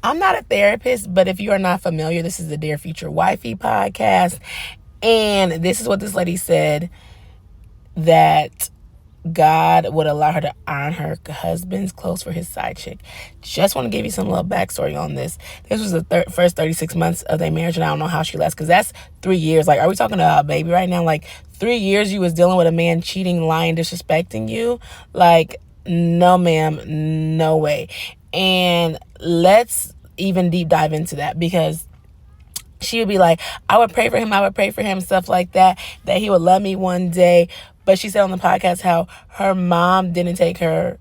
I'm not a therapist, but if you are not familiar, this is the Dear Future Wifey podcast. And this is what this lady said, that God would allow her to iron her husband's clothes for his side chick. Just want to give you some little backstory on this. This was the first 36 months of their marriage, and I don't know how she lasted, because that's 3 years. Like, are we talking about a baby right now? Like, 3 years you was dealing with a man cheating, lying, disrespecting you? Like, no, ma'am, no way. And let's even deep dive into that, because she would be like, I would pray for him, stuff like that he would love me one day. But she said on the podcast how her mom didn't take her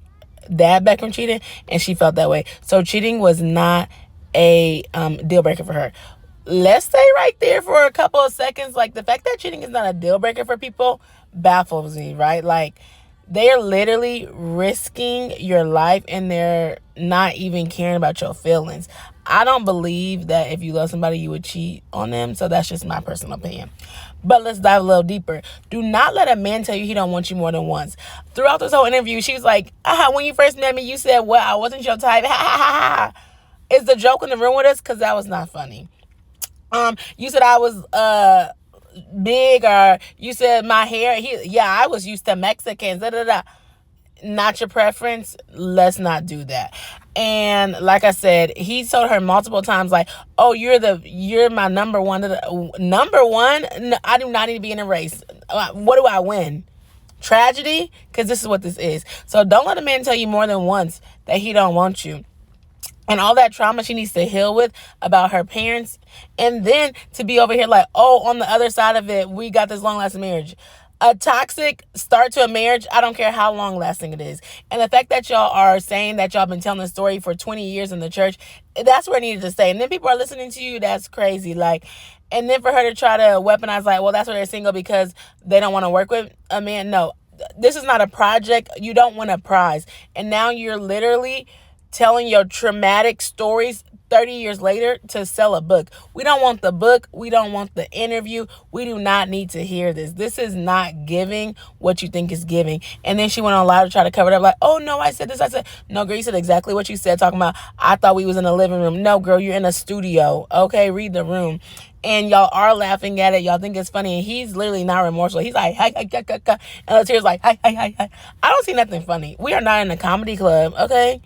dad back from cheating, and she felt that way. So cheating was not a deal breaker for her. Let's stay right there for a couple of seconds. Like, the fact that cheating is not a deal breaker for people baffles me, right? Like, they're literally risking your life, and they're not even caring about your feelings. I don't believe that if you love somebody, you would cheat on them. So that's just my personal opinion. But let's dive a little deeper. Do not let a man tell you he don't want you more than once. Throughout this whole interview, she was like, when you first met me, you said, well, I wasn't your type. Is the joke in the room with us? Because that was not funny. You said I was big, or you said my hair. I was used to Mexicans. Not your preference. Let's not do that. And like I said, he told her multiple times, like, oh, you're my number one. Number one? No, I do not need to be in a race. What do I win? Tragedy? Because this is what this is. So don't let a man tell you more than once that he don't want you. And all that trauma she needs to heal with about her parents. And then to be over here like, oh, on the other side of it, we got this long-lasting marriage. A toxic start to a marriage, I don't care how long-lasting it is. And the fact that y'all are saying that y'all been telling the story for 20 years in the church, that's where it needed to stay. And then people are listening to you, that's crazy. Like, and then for her to try to weaponize, like, well, that's why they're single, because they don't want to work with a man. No, this is not a project. You don't win a prize. And now you're literally telling your traumatic stories 30 years later to sell a book. We don't want the book. We don't want the interview. We do not need to hear this. This is not giving what you think is giving. And then she went on live to try to cover it up like, oh, no, I said this. I said, no, girl, you said exactly what you said, talking about, I thought we was in a living room. No, girl, you're in a studio. Okay, read the room. And y'all are laughing at it. Y'all think it's funny. And he's literally not remorseful. He's like, hi, hi, hi, hi, hi. And Latira's like, hi, hi, hi, hi. I don't see nothing funny. We are not in a comedy club, okay?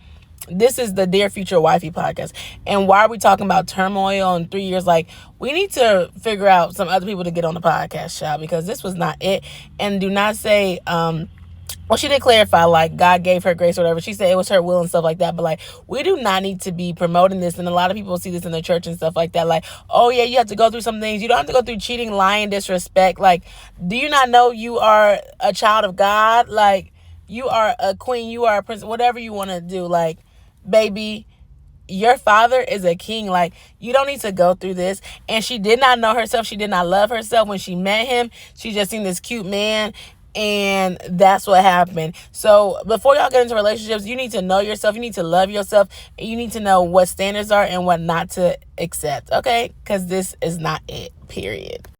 This is the Dear Future Wifey podcast. And why are we talking about turmoil in 3 years? Like, we need to figure out some other people to get on the podcast, child, because this was not it. And do not say, well, she did clarify, like, God gave her grace or whatever. She said it was her will and stuff like that. But, like, we do not need to be promoting this. And a lot of people see this in the church and stuff like that. Like, oh, yeah, you have to go through some things. You don't have to go through cheating, lying, disrespect. Like, do you not know you are a child of God? Like, you are a queen. You are a prince. Whatever you want to do. Like, baby, your father is a king. Like, you don't need to go through this. And she did not know herself. She did not love herself when she met him. She just seen this cute man, and that's what happened. So before y'all get into relationships, you need to know yourself. You need to love yourself. And you need to know what standards are and what not to accept, okay? Because this is not it, period.